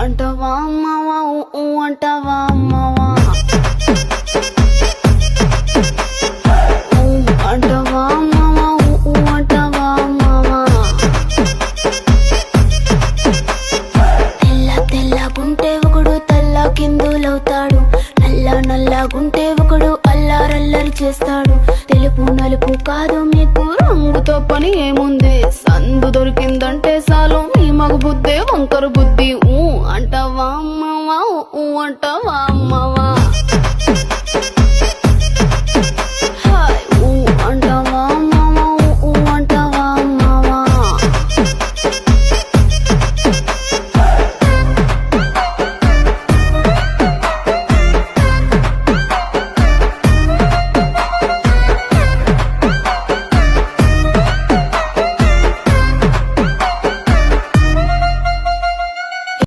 అంటవా అమ్మవా అంటవా అమ్మవా అంటవా అమ్మవా అంటవా అమ్మవా తెల్ల తెల్లగుంటే ఒకడు తెల్ల కిందులవుతాడు, నల్ల నల్లగుంటే ఒకడు అల్లారల్లరి చేస్తాడు. తెలుపు నలుపు కాదు మీకు రంగుతో పని ఏముంది, సందు దొరికిందంటే చాలు మీ మగ బుద్ధే వంకర బుద్ధి. అంటవా అమ్మవా అంటవా అమ్మవా